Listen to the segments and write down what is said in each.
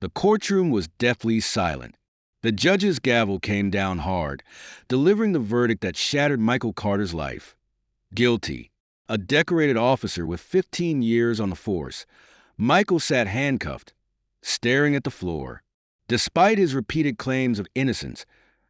The courtroom was deathly silent. The judge's gavel came down hard, delivering the verdict that shattered Michael Carter's life. Guilty. A decorated officer with 15 years on the force, Michael sat handcuffed, staring at the floor. Despite his repeated claims of innocence,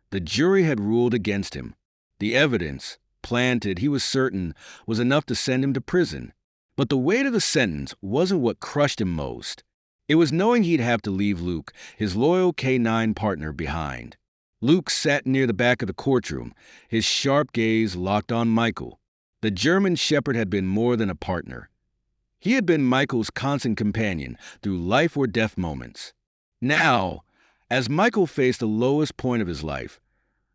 the jury had ruled against him. The evidence, planted, he was certain, was enough to send him to prison. But the weight of the sentence wasn't what crushed him most. It was knowing he'd have to leave Luke, his loyal K-9 partner, behind. Luke sat near the back of the courtroom, his sharp gaze locked on Michael. The German Shepherd had been more than a partner. He had been Michael's constant companion through life-or-death moments. Now, as Michael faced the lowest point of his life,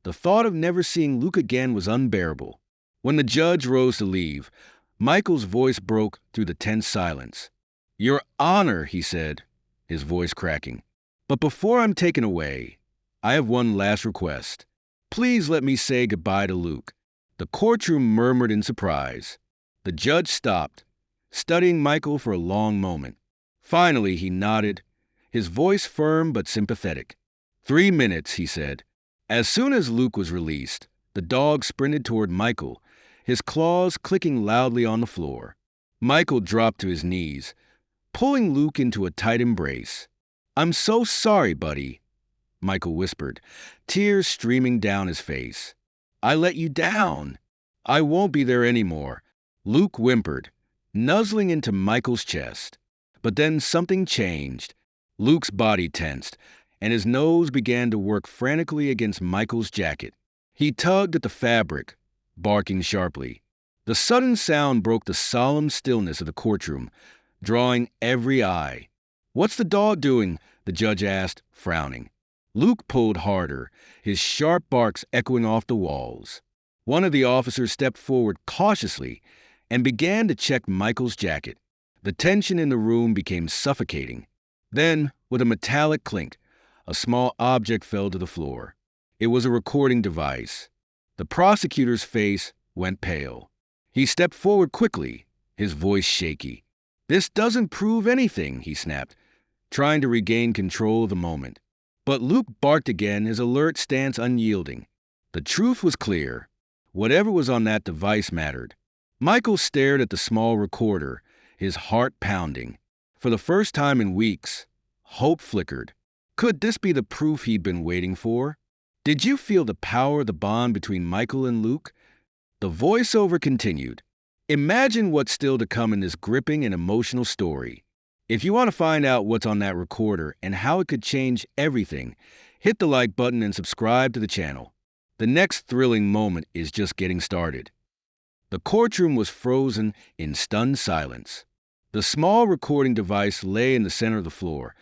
the thought of never seeing Luke again was unbearable. When the judge rose to leave, Michael's voice broke through the tense silence. "Your Honor," he said, his voice cracking. "But before I'm taken away, I have one last request. Please let me say goodbye to Luke." The courtroom murmured in surprise. The judge stopped, studying Michael for a long moment. Finally, he nodded, his voice firm but sympathetic. 3 minutes, he said. As soon as Luke was released, the dog sprinted toward Michael, his claws clicking loudly on the floor. Michael dropped to his knees, pulling Luke into a tight embrace. "I'm so sorry, buddy," Michael whispered, tears streaming down his face. "I let you down. I won't be there anymore," Luke whimpered, nuzzling into Michael's chest. But then something changed. Luke's body tensed, and his nose began to work frantically against Michael's jacket. He tugged at the fabric, barking sharply. The sudden sound broke the solemn stillness of the courtroom, drawing every eye. "What's the dog doing?" the judge asked, frowning. Luke pulled harder, his sharp barks echoing off the walls. One of the officers stepped forward cautiously and began to check Michael's jacket. The tension in the room became suffocating. Then, with a metallic clink, a small object fell to the floor. It was a recording device. The prosecutor's face went pale. He stepped forward quickly, his voice shaky. "This doesn't prove anything," he snapped, trying to regain control of the moment. But Luke barked again, his alert stance unyielding. The truth was clear. Whatever was on that device mattered. Michael stared at the small recorder, his heart pounding. For the first time in weeks, hope flickered. Could this be the proof he'd been waiting for? "Did you feel the power of the bond between Michael and Luke?" The voiceover continued. "Imagine what's still to come in this gripping and emotional story. If you want to find out what's on that recorder and how it could change everything, hit the like button and subscribe to the channel. The next thrilling moment is just getting started." The courtroom was frozen in stunned silence. The small recording device lay in the center of the floor,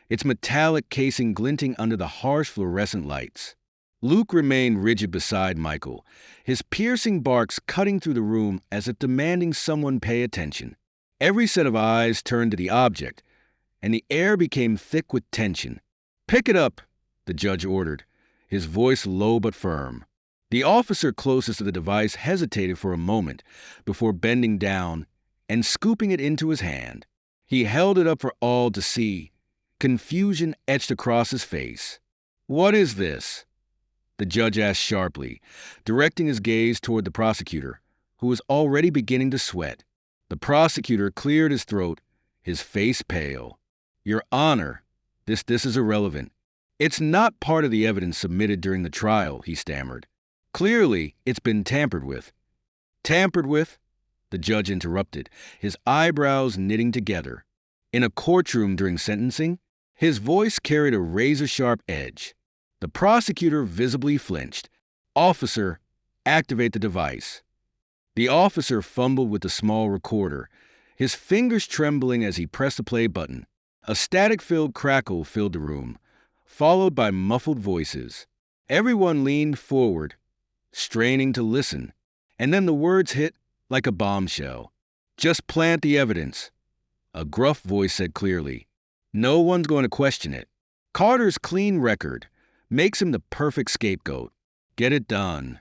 its metallic casing glinting under the harsh fluorescent lights. Luke remained rigid beside Michael, his piercing barks cutting through the room as if demanding someone pay attention. Every set of eyes turned to the object, and the air became thick with tension. "Pick it up," the judge ordered, his voice low but firm. The officer closest to the device hesitated for a moment before bending down and scooping it into his hand. He held it up for all to see, confusion etched across his face. "What is this?" the judge asked sharply, directing his gaze toward the prosecutor, who was already beginning to sweat. The prosecutor cleared his throat, his face pale. "Your Honor, this is irrelevant. It's not part of the evidence submitted during the trial," he stammered. "Clearly, it's been tampered with." "Tampered with?" the judge interrupted, his eyebrows knitting together. In a courtroom during sentencing, his voice carried a razor-sharp edge. The prosecutor visibly flinched. "Officer, activate the device." The officer fumbled with the small recorder, his fingers trembling as he pressed the play button. A static-filled crackle filled the room, followed by muffled voices. Everyone leaned forward, straining to listen, and then the words hit like a bombshell. "Just plant the evidence," a gruff voice said clearly. "No one's going to question it. Carter's clean record makes him the perfect scapegoat. Get it done."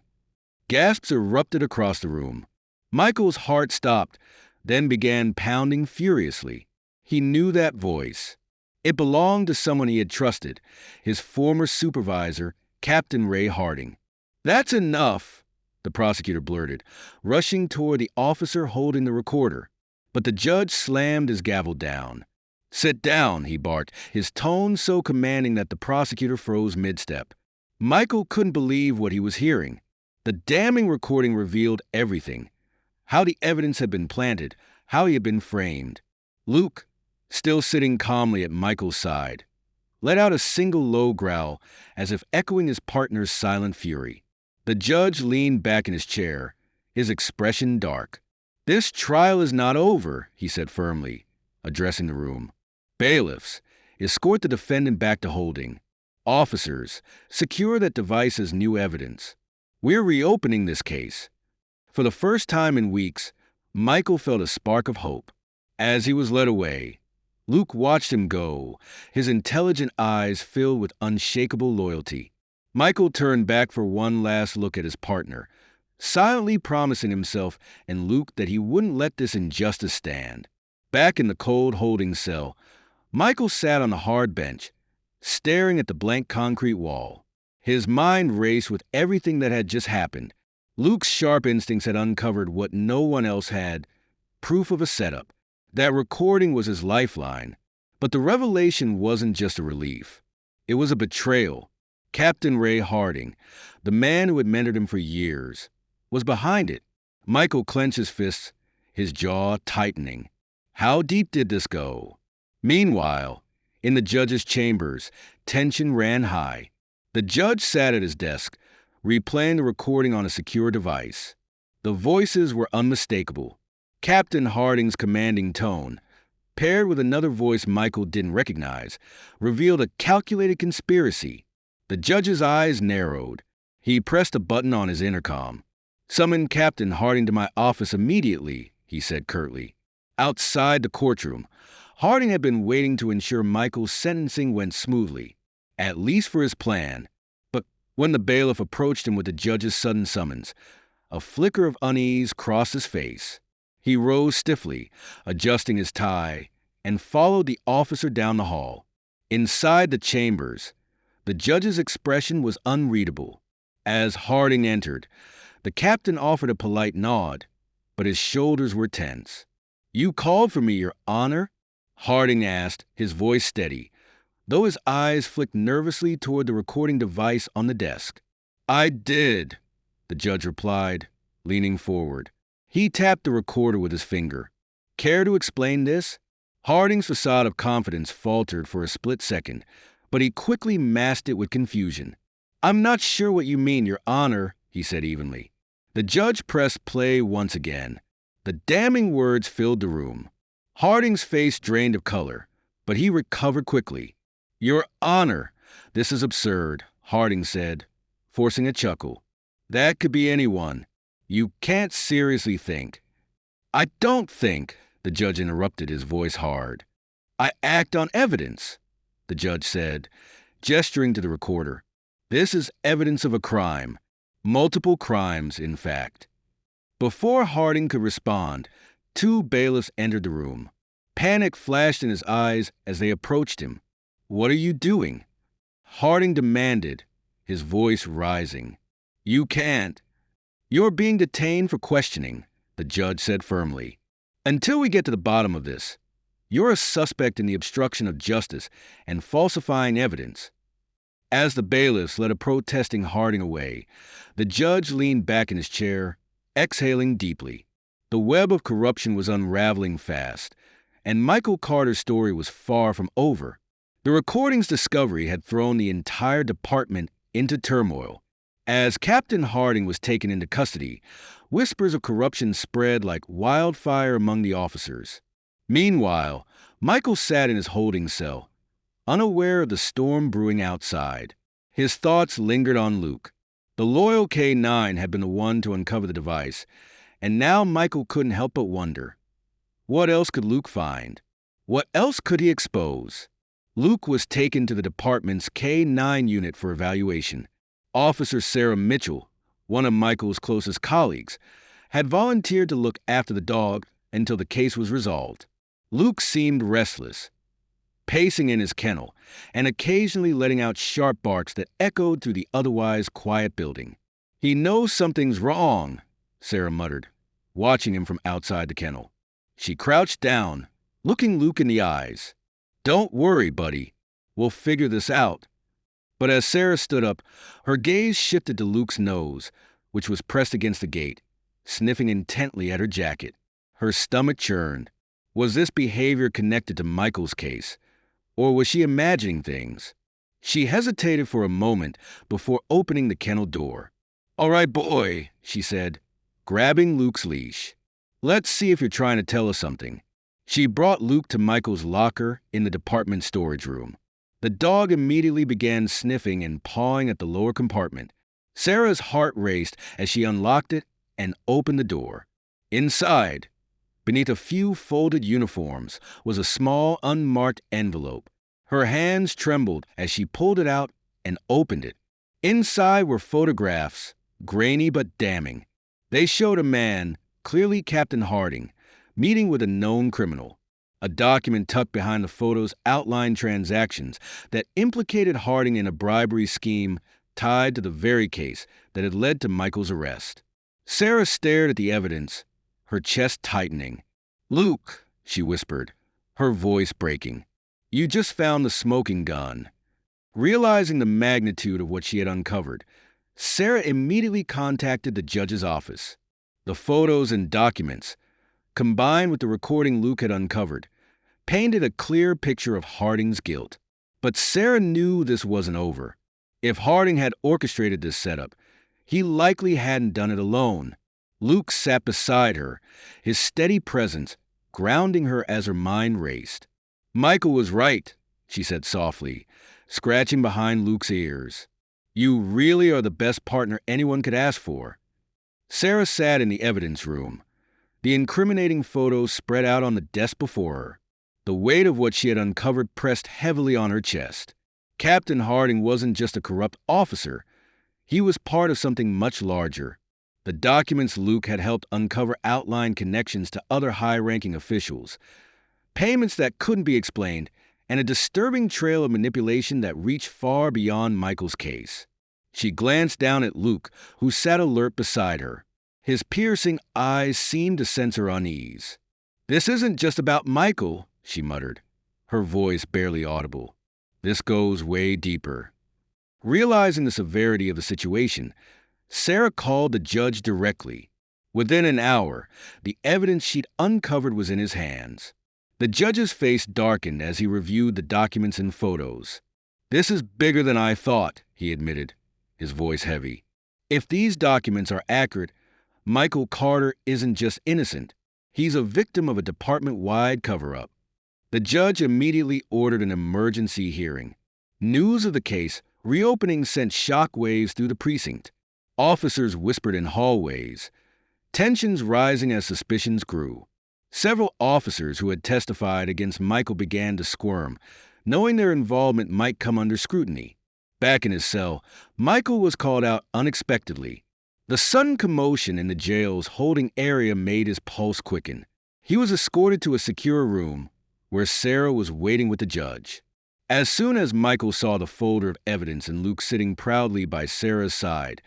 Gasps erupted across the room. Michael's heart stopped, then began pounding furiously. He knew that voice. It belonged to someone he had trusted, his former supervisor, Captain Ray Harding. "That's enough," the prosecutor blurted, rushing toward the officer holding the recorder. But the judge slammed his gavel down. "Sit down," he barked, his tone so commanding that the prosecutor froze mid-step. Michael couldn't believe what he was hearing. The damning recording revealed everything. How the evidence had been planted, how he had been framed. Luke, still sitting calmly at Michael's side, let out a single low growl, as if echoing his partner's silent fury. The judge leaned back in his chair, his expression dark. "This trial is not over," he said firmly, addressing the room. "Bailiffs, escort the defendant back to holding. Officers, secure that device as new evidence. We're reopening this case." For the first time in weeks, Michael felt a spark of hope. As he was led away, Luke watched him go, his intelligent eyes filled with unshakable loyalty. Michael turned back for one last look at his partner, silently promising himself and Luke that he wouldn't let this injustice stand. Back in the cold holding cell, Michael sat on a hard bench, staring at the blank concrete wall. His mind raced with everything that had just happened. Luke's sharp instincts had uncovered what no one else had, proof of a setup. That recording was his lifeline. But the revelation wasn't just a relief. It was a betrayal. Captain Ray Harding, the man who had mentored him for years, was behind it. Michael clenched his fists, his jaw tightening. How deep did this go? Meanwhile, in the judge's chambers, tension ran high. The judge sat at his desk, replaying the recording on a secure device. The voices were unmistakable. Captain Harding's commanding tone, paired with another voice Michael didn't recognize, revealed a calculated conspiracy. The judge's eyes narrowed. He pressed a button on his intercom. "Summon Captain Harding to my office immediately," he said curtly. Outside the courtroom, Harding had been waiting to ensure Michael's sentencing went smoothly, at least for his plan. But when the bailiff approached him with the judge's sudden summons, a flicker of unease crossed his face. He rose stiffly, adjusting his tie, and followed the officer down the hall. Inside the chambers, the judge's expression was unreadable. As Harding entered, the captain offered a polite nod, but his shoulders were tense. "You called for me, Your Honor?" Harding asked, his voice steady, though his eyes flicked nervously toward the recording device on the desk. "I did," the judge replied, leaning forward. He tapped the recorder with his finger. "Care to explain this?" Harding's facade of confidence faltered for a split second, but he quickly masked it with confusion. "I'm not sure what you mean, Your Honor," he said evenly. The judge pressed play once again. The damning words filled the room. Harding's face drained of color, but he recovered quickly. "Your Honor, this is absurd," Harding said, forcing a chuckle. "That could be anyone. You can't seriously think." "I don't think," the judge interrupted, his voice hard. "I act on evidence," the judge said, gesturing to the recorder. "This is evidence of a crime. Multiple crimes, in fact." Before Harding could respond, two bailiffs entered the room. Panic flashed in his eyes as they approached him. "What are you doing?" Harding demanded, his voice rising. "You can't. You're being detained for questioning," the judge said firmly. "Until we get to the bottom of this, you're a suspect in the obstruction of justice and falsifying evidence." As the bailiffs led a protesting Harding away, the judge leaned back in his chair, exhaling deeply. The web of corruption was unraveling fast, and Michael Carter's story was far from over. The recording's discovery had thrown the entire department into turmoil. As Captain Harding was taken into custody, whispers of corruption spread like wildfire among the officers. Meanwhile, Michael sat in his holding cell, unaware of the storm brewing outside. His thoughts lingered on Luke. The loyal K-9 had been the one to uncover the device, and now Michael couldn't help but wonder. What else could Luke find? What else could he expose? Luke was taken to the department's K-9 unit for evaluation. Officer Sarah Mitchell, one of Michael's closest colleagues, had volunteered to look after the dog until the case was resolved. Luke seemed restless. pacing in his kennel, and occasionally letting out sharp barks that echoed through the otherwise quiet building. "He knows something's wrong," Sarah muttered, watching him from outside the kennel. She crouched down, looking Luke in the eyes. "Don't worry, buddy. We'll figure this out." But as Sarah stood up, her gaze shifted to Luke's nose, which was pressed against the gate, sniffing intently at her jacket. Her stomach churned. Was this behavior connected to Michael's case, or was she imagining things? She hesitated for a moment before opening the kennel door. "All right, boy," she said, grabbing Luke's leash. "Let's see if you're trying to tell us something." She brought Luke to Michael's locker in the department storage room. The dog immediately began sniffing and pawing at the lower compartment. Sarah's heart raced as she unlocked it and opened the door. Inside, beneath a few folded uniforms, was a small, unmarked envelope. Her hands trembled as she pulled it out and opened it. Inside were photographs, grainy but damning. They showed a man, clearly Captain Harding, meeting with a known criminal. A document tucked behind the photos outlined transactions that implicated Harding in a bribery scheme tied to the very case that had led to Michael's arrest. Sarah stared at the evidence, her chest tightening. "Luke," she whispered, her voice breaking, "you just found the smoking gun." Realizing the magnitude of what she had uncovered, Sarah immediately contacted the judge's office. The photos and documents, combined with the recording Luke had uncovered, painted a clear picture of Harding's guilt. But Sarah knew this wasn't over. If Harding had orchestrated this setup, he likely hadn't done it alone. Luke sat beside her, his steady presence grounding her as her mind raced. "Michael was right," she said softly, scratching behind Luke's ears. "You really are the best partner anyone could ask for." Sarah sat in the evidence room, the incriminating photos spread out on the desk before her. The weight of what she had uncovered pressed heavily on her chest. Captain Harding wasn't just a corrupt officer. He was part of something much larger. The documents Luke had helped uncover outlined connections to other high-ranking officials, payments that couldn't be explained, and a disturbing trail of manipulation that reached far beyond Michael's case. She glanced down at Luke, who sat alert beside her. His piercing eyes seemed to sense her unease. "This isn't just about Michael," she muttered, her voice barely audible. "This goes way deeper." Realizing the severity of the situation, Sarah called the judge directly. Within an hour, the evidence she'd uncovered was in his hands. The judge's face darkened as he reviewed the documents and photos. "This is bigger than I thought," he admitted, his voice heavy. "If these documents are accurate, Michael Carter isn't just innocent. He's a victim of a department-wide cover-up." The judge immediately ordered an emergency hearing. News of the case reopening sent shockwaves through the precinct. Officers whispered in hallways, tensions rising as suspicions grew. Several officers who had testified against Michael began to squirm, knowing their involvement might come under scrutiny. Back in his cell, Michael was called out unexpectedly. The sudden commotion in the jail's holding area made his pulse quicken. He was escorted to a secure room where Sarah was waiting with the judge. As soon as Michael saw the folder of evidence and Luke sitting proudly by Sarah's side,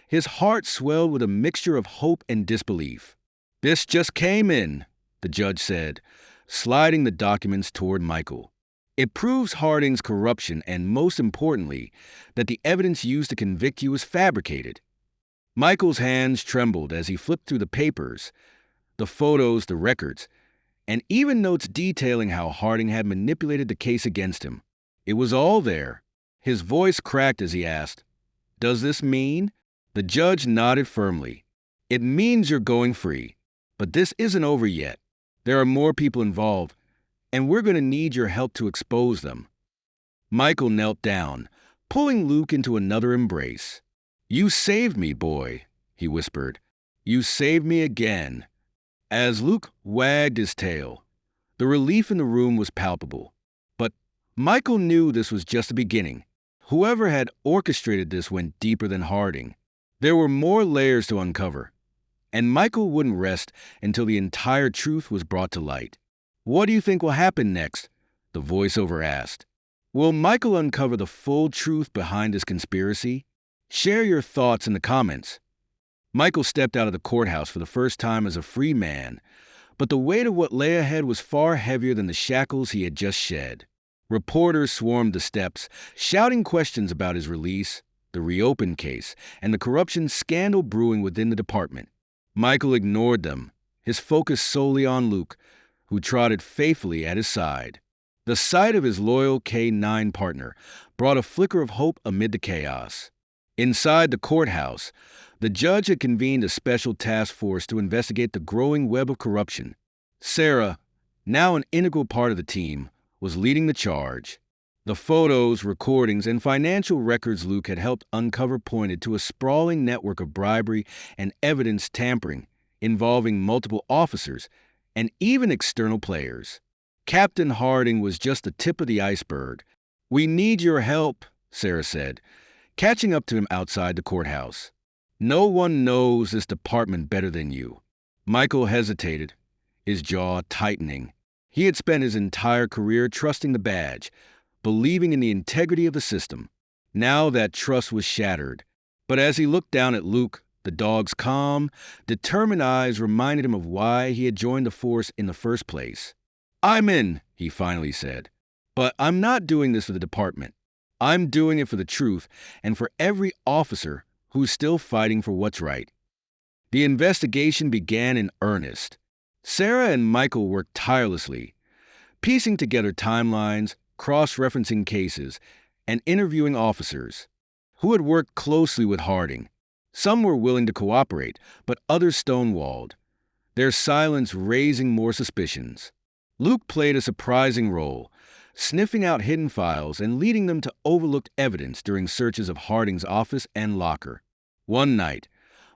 his heart swelled with a mixture of hope and disbelief. "This just came in," the judge said, sliding the documents toward Michael. "It proves Harding's corruption and, most importantly, that the evidence used to convict you was fabricated." Michael's hands trembled as he flipped through the papers, the photos, the records, and even notes detailing how Harding had manipulated the case against him. It was all there. His voice cracked as he asked, "Does this mean?" The judge nodded firmly. "It means you're going free. But this isn't over yet. There are more people involved, and we're going to need your help to expose them." Michael knelt down, pulling Luke into another embrace. "You saved me, boy," he whispered. "You saved me again." As Luke wagged his tail, the relief in the room was palpable. But Michael knew this was just the beginning. Whoever had orchestrated this went deeper than Harding. There were more layers to uncover, and Michael wouldn't rest until the entire truth was brought to light. "What do you think will happen next?" the voiceover asked. Will Michael uncover the full truth behind this conspiracy? Share your thoughts in the comments. Michael stepped out of the courthouse for the first time as a free man, but the weight of what lay ahead was far heavier than the shackles he had just shed. Reporters swarmed the steps, shouting questions about his release, the reopened case, and the corruption scandal brewing within the department. Michael ignored them, his focus solely on Luke, who trotted faithfully at his side. The sight of his loyal K-9 partner brought a flicker of hope amid the chaos. Inside the courthouse, the judge had convened a special task force to investigate the growing web of corruption. Sarah, now an integral part of the team, was leading the charge. The photos, recordings, and financial records Luke had helped uncover pointed to a sprawling network of bribery and evidence tampering involving multiple officers and even external players. Captain Harding was just the tip of the iceberg. "We need your help," Sarah said, catching up to him outside the courthouse. "No one knows this department better than you." Michael hesitated, his jaw tightening. He had spent his entire career trusting the badge, believing in the integrity of the system. Now that trust was shattered. But as he looked down at Luke, the dog's calm, determined eyes reminded him of why he had joined the force in the first place. "I'm in," he finally said. "But I'm not doing this for the department. I'm doing it for the truth and for every officer who's still fighting for what's right." The investigation began in earnest. Sarah and Michael worked tirelessly, piecing together timelines, cross-referencing cases, and interviewing officers who had worked closely with Harding. Some were willing to cooperate, but others stonewalled, their silence raising more suspicions. Luke played a surprising role, sniffing out hidden files and leading them to overlooked evidence during searches of Harding's office and locker. One night,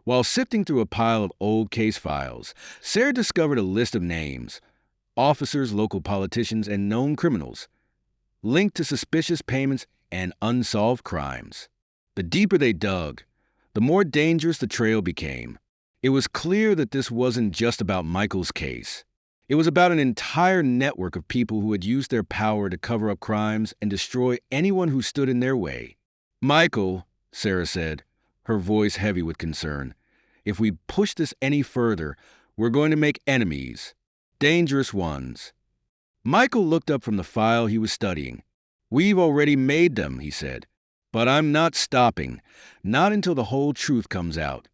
while sifting through a pile of old case files, Sarah discovered a list of names, officers, local politicians, and known criminals, linked to suspicious payments and unsolved crimes. The deeper they dug, the more dangerous the trail became. It was clear that this wasn't just about Michael's case. It was about an entire network of people who had used their power to cover up crimes and destroy anyone who stood in their way. "Michael," Sarah said, her voice heavy with concern, "if we push this any further, we're going to make enemies. Dangerous ones." Michael looked up from the file he was studying. "We've already made them," he said. "But I'm not stopping, not until the whole truth comes out."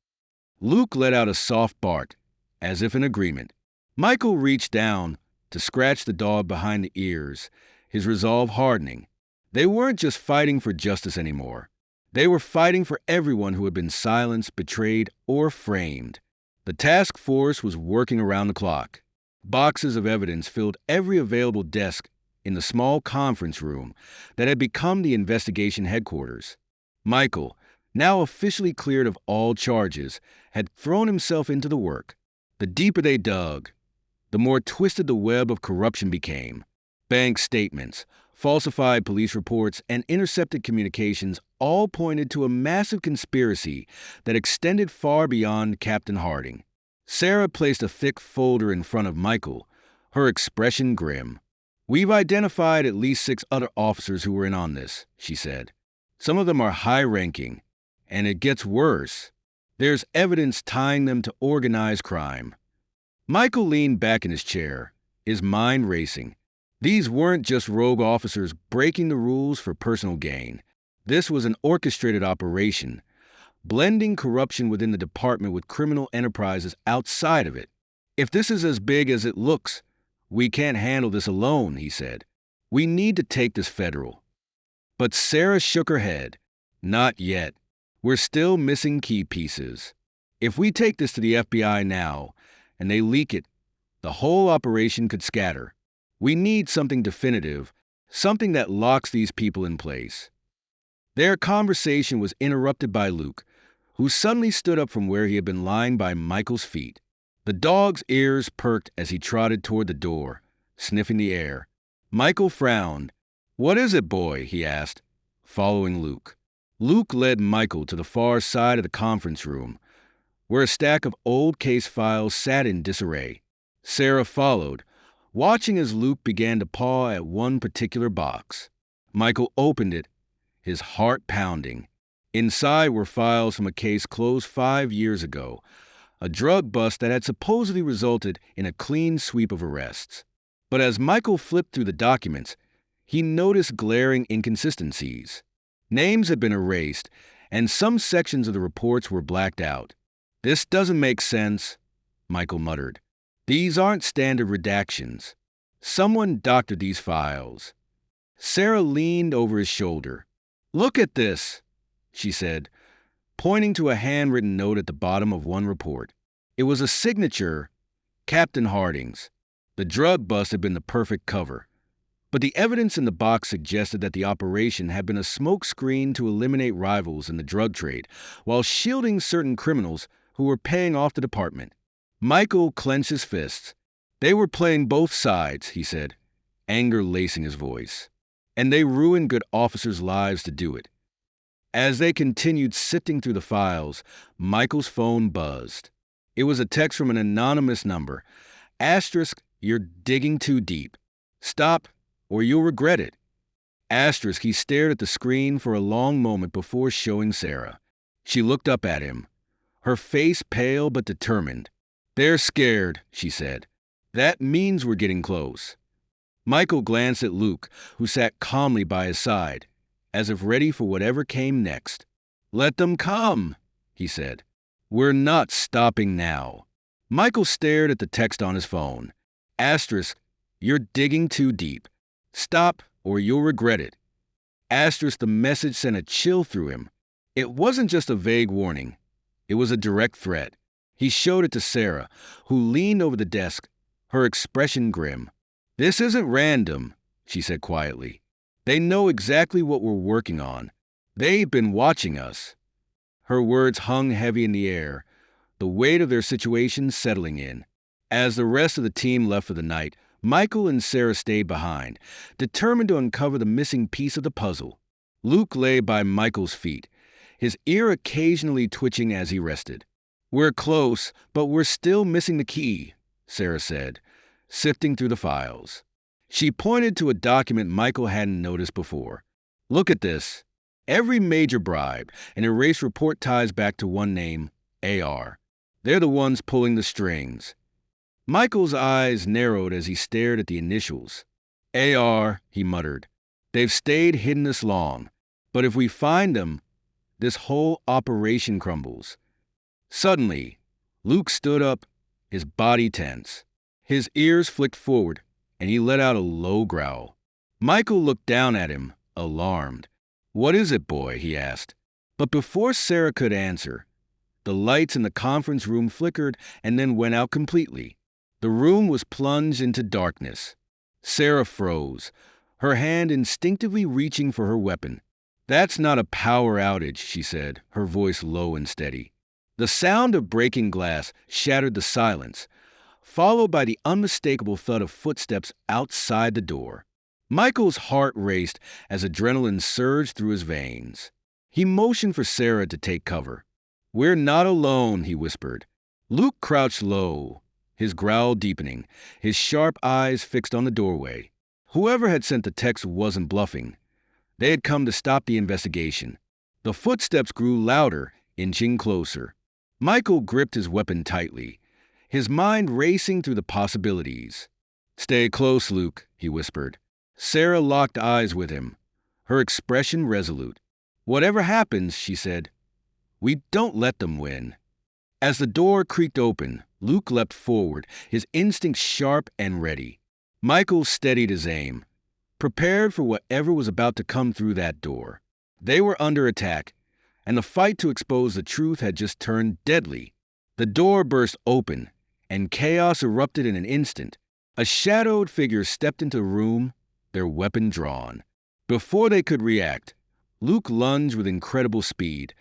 Luke let out a soft bark, as if in agreement. Michael reached down to scratch the dog behind the ears, his resolve hardening. They weren't just fighting for justice anymore. They were fighting for everyone who had been silenced, betrayed, or framed. The task force was working around the clock. Boxes of evidence filled every available desk in the small conference room that had become the investigation headquarters. Michael, now officially cleared of all charges, had thrown himself into the work. The deeper they dug, the more twisted the web of corruption became. Bank statements, falsified police reports, and intercepted communications all pointed to a massive conspiracy that extended far beyond Captain Harding. Sarah placed a thick folder in front of Michael, her expression grim. "We've identified at least 6 other officers who were in on this," she said. "Some of them are high-ranking, and it gets worse. There's evidence tying them to organized crime." Michael leaned back in his chair, his mind racing. These weren't just rogue officers breaking the rules for personal gain. This was an orchestrated operation, blending corruption within the department with criminal enterprises outside of it. "If this is as big as it looks, we can't handle this alone," he said. "We need to take this federal." But Sarah shook her head. "Not yet. We're still missing key pieces. If we take this to the FBI now, and they leak it, the whole operation could scatter. We need something definitive, something that locks these people in place." Their conversation was interrupted by Luke, who suddenly stood up from where he had been lying by Michael's feet. The dog's ears perked as he trotted toward the door, sniffing the air. Michael frowned. "What is it, boy?" he asked, following Luke. Luke led Michael to the far side of the conference room, where a stack of old case files sat in disarray. Sarah followed, watching as Luke began to paw at one particular box. Michael opened it, his heart pounding. Inside were files from a case closed 5 years ago, a drug bust that had supposedly resulted in a clean sweep of arrests. But as Michael flipped through the documents, he noticed glaring inconsistencies. Names had been erased, and some sections of the reports were blacked out. "This doesn't make sense," Michael muttered. "These aren't standard redactions. Someone doctored these files." Sarah leaned over his shoulder. "Look at this," she said, pointing to a handwritten note at the bottom of one report. It was a signature, Captain Harding's. The drug bust had been the perfect cover. But the evidence in the box suggested that the operation had been a smokescreen to eliminate rivals in the drug trade while shielding certain criminals who were paying off the department. Michael clenched his fists. "They were playing both sides," he said, anger lacing his voice. "And they ruined good officers' lives to do it." As they continued sifting through the files, Michael's phone buzzed. It was a text from an anonymous number. Asterisk, "You're digging too deep. Stop, or you'll regret it." Asterisk, he stared at the screen for a long moment before showing Sarah. She looked up at him, her face pale but determined. "They're scared," she said. "That means we're getting close." Michael glanced at Luke, who sat calmly by his side, as if ready for whatever came next. "Let them come," he said. "We're not stopping now." Michael stared at the text on his phone. Asterisk, "You're digging too deep. Stop, or you'll regret it." Asterisk, the message sent a chill through him. It wasn't just a vague warning. It was a direct threat. He showed it to Sarah, who leaned over the desk, her expression grim. "This isn't random," she said quietly. "They know exactly what we're working on. They've been watching us." Her words hung heavy in the air, the weight of their situation settling in. As the rest of the team left for the night, Michael and Sarah stayed behind, determined to uncover the missing piece of the puzzle. Luke lay by Michael's feet, his ear occasionally twitching as he rested. "We're close, but we're still missing the key," Sarah said, sifting through the files. She pointed to a document Michael hadn't noticed before. "Look at this. Every major bribe and erased report ties back to one name, AR. They're the ones pulling the strings." Michael's eyes narrowed as he stared at the initials. "AR," he muttered. "They've stayed hidden this long. But if we find them, this whole operation crumbles." Suddenly, Luke stood up, his body tense. His ears flicked forward, and he let out a low growl. Michael looked down at him, alarmed. "What is it, boy?" he asked. But before Sarah could answer, the lights in the conference room flickered and then went out completely. The room was plunged into darkness. Sarah froze, her hand instinctively reaching for her weapon. "That's not a power outage," she said, her voice low and steady. The sound of breaking glass shattered the silence, followed by the unmistakable thud of footsteps outside the door. Michael's heart raced as adrenaline surged through his veins. He motioned for Sarah to take cover. "We're not alone," he whispered. Luke crouched low, his growl deepening, his sharp eyes fixed on the doorway. Whoever had sent the text wasn't bluffing. They had come to stop the investigation. The footsteps grew louder, inching closer. Michael gripped his weapon tightly, his mind racing through the possibilities. "Stay close, Luke," he whispered. Sarah locked eyes with him, her expression resolute. "Whatever happens," she said, "we don't let them win." As the door creaked open, Luke leapt forward, his instincts sharp and ready. Michael steadied his aim, prepared for whatever was about to come through that door. They were under attack, and the fight to expose the truth had just turned deadly. The door burst open, and chaos erupted in an instant. A shadowed figure stepped into the room, their weapon drawn. Before they could react, Luke lunged with incredible speed,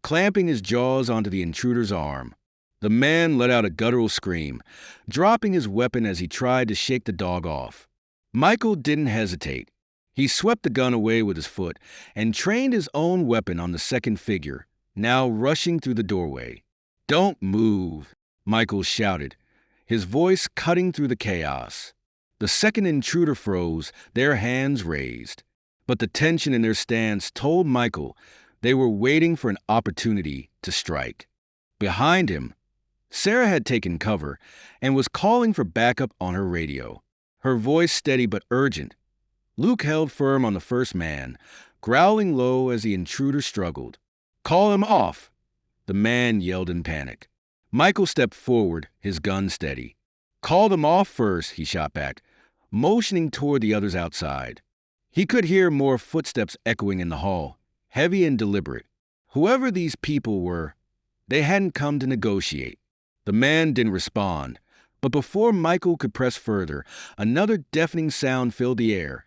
clamping his jaws onto the intruder's arm. The man let out a guttural scream, dropping his weapon as he tried to shake the dog off. Michael didn't hesitate. He swept the gun away with his foot and trained his own weapon on the second figure, now rushing through the doorway. "Don't move," Michael shouted, his voice cutting through the chaos. The second intruder froze, their hands raised. But the tension in their stance told Michael they were waiting for an opportunity to strike. Behind him, Sarah had taken cover and was calling for backup on her radio. Her voice steady but urgent. Luke held firm on the first man, growling low as the intruder struggled. "Call him off!" the man yelled in panic. Michael stepped forward, his gun steady. "Call them off first," he shot back, motioning toward the others outside. He could hear more footsteps echoing in the hall, heavy and deliberate. Whoever these people were, they hadn't come to negotiate. The man didn't respond, but before Michael could press further, another deafening sound filled the air.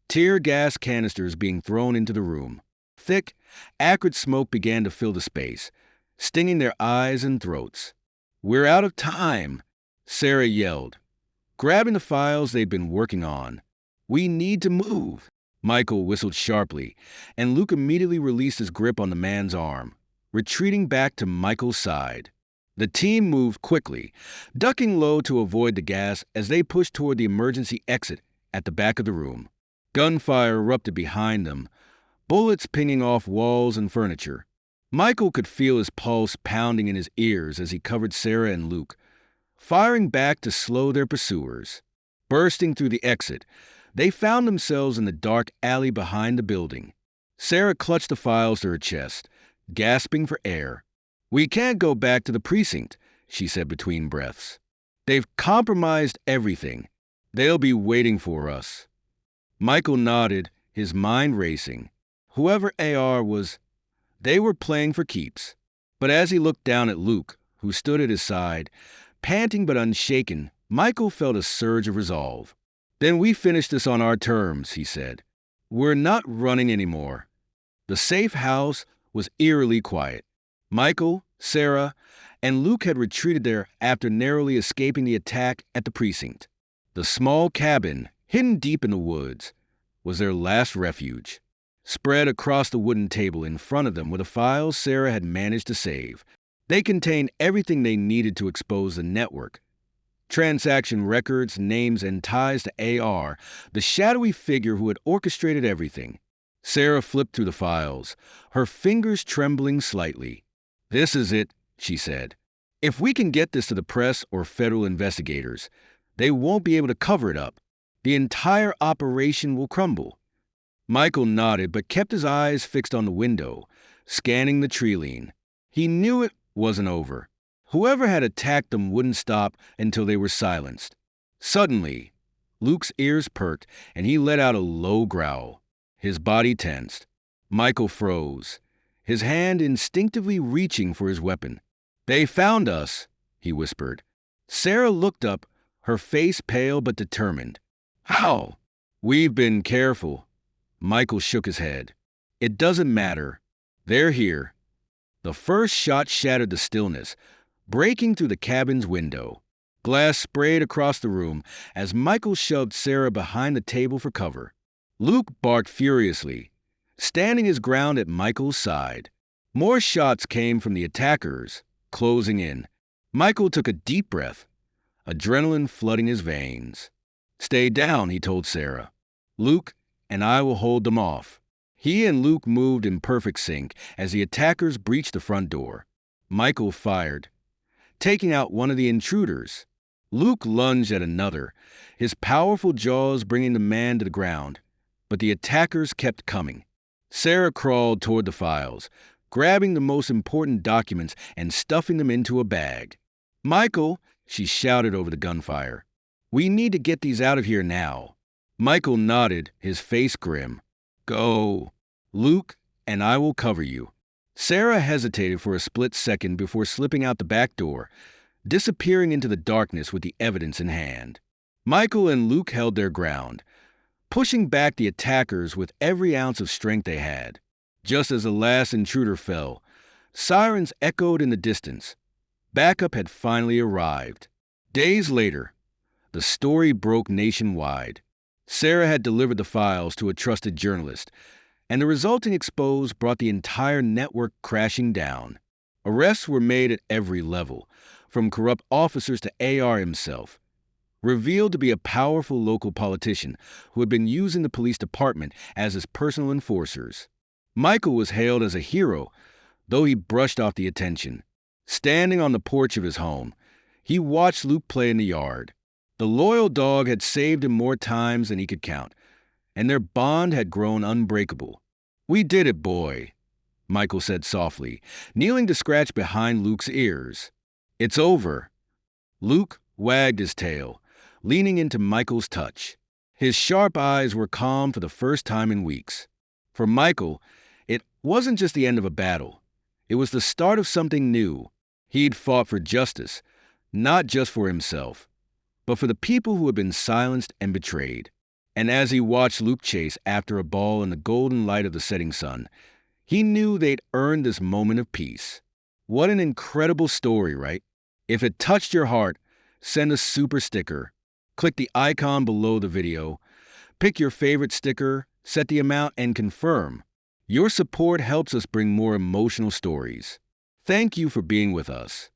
Tear gas canisters being thrown into the room. Thick, acrid smoke began to fill the space, stinging their eyes and throats. "We're out of time," Sarah yelled, grabbing the files they'd been working on. "We need to move." Michael whistled sharply, and Luke immediately released his grip on the man's arm, retreating back to Michael's side. The team moved quickly, ducking low to avoid the gas as they pushed toward the emergency exit at the back of the room. Gunfire erupted behind them, bullets pinging off walls and furniture. Michael could feel his pulse pounding in his ears as he covered Sarah and Luke, firing back to slow their pursuers. Bursting through the exit, they found themselves in the dark alley behind the building. Sarah clutched the files to her chest, gasping for air. "We can't go back to the precinct," she said between breaths. "They've compromised everything. They'll be waiting for us." Michael nodded, his mind racing. Whoever AR was, they were playing for keeps. But as he looked down at Luke, who stood at his side, panting but unshaken, Michael felt a surge of resolve. "Then we finish this on our terms," he said. "We're not running anymore." The safe house was eerily quiet. Michael, Sarah, and Luke had retreated there after narrowly escaping the attack at the precinct. The small cabin, hidden deep in the woods, was their last refuge. Spread across the wooden table in front of them were the files Sarah had managed to save. They contained everything they needed to expose the network. Transaction records, names, and ties to AR, the shadowy figure who had orchestrated everything. Sarah flipped through the files, her fingers trembling slightly. "This is it," she said. "If we can get this to the press or federal investigators, they won't be able to cover it up. The entire operation will crumble." Michael nodded but kept his eyes fixed on the window, scanning the tree line. He knew it wasn't over. Whoever had attacked them wouldn't stop until they were silenced. Suddenly, Luke's ears perked and he let out a low growl. His body tensed. Michael froze, his hand instinctively reaching for his weapon. "They found us," he whispered. Sarah looked up, her face pale but determined. "How?" "We've been careful." Michael shook his head. "It doesn't matter. They're here." The first shot shattered the stillness, breaking through the cabin's window. Glass sprayed across the room as Michael shoved Sarah behind the table for cover. Luke barked furiously, standing his ground at Michael's side. More shots came from the attackers, closing in. Michael took a deep breath, adrenaline flooding his veins. "Stay down," he told Sarah. "Luke and I will hold them off." He and Luke moved in perfect sync as the attackers breached the front door. Michael fired, taking out one of the intruders. Luke lunged at another, his powerful jaws bringing the man to the ground, but the attackers kept coming. Sarah crawled toward the files, grabbing the most important documents and stuffing them into a bag. "Michael," she shouted over the gunfire, "we need to get these out of here now." Michael nodded, his face grim. "Go. Luke and I will cover you." Sarah hesitated for a split second before slipping out the back door, disappearing into the darkness with the evidence in hand. Michael and Luke held their ground, pushing back the attackers with every ounce of strength they had. Just as the last intruder fell, sirens echoed in the distance. Backup had finally arrived. Days later, the story broke nationwide. Sarah had delivered the files to a trusted journalist, and the resulting expose brought the entire network crashing down. Arrests were made at every level, from corrupt officers to AR himself. revealed to be a powerful local politician who had been using the police department as his personal enforcers. Michael was hailed as a hero, though he brushed off the attention. Standing on the porch of his home, he watched Luke play in the yard. The loyal dog had saved him more times than he could count, and their bond had grown unbreakable. "We did it, boy," Michael said softly, kneeling to scratch behind Luke's ears. "It's over." Luke wagged his tail, leaning into Michael's touch. His sharp eyes were calm for the first time in weeks. For Michael, it wasn't just the end of a battle. It was the start of something new. He'd fought for justice, not just for himself, but for the people who had been silenced and betrayed. And as he watched Luke chase after a ball in the golden light of the setting sun, he knew they'd earned this moment of peace. What an incredible story, right? If it touched your heart, send a super sticker. Click the icon below the video. Pick your favorite sticker, set the amount, and confirm. Your support helps us bring more emotional stories. Thank you for being with us.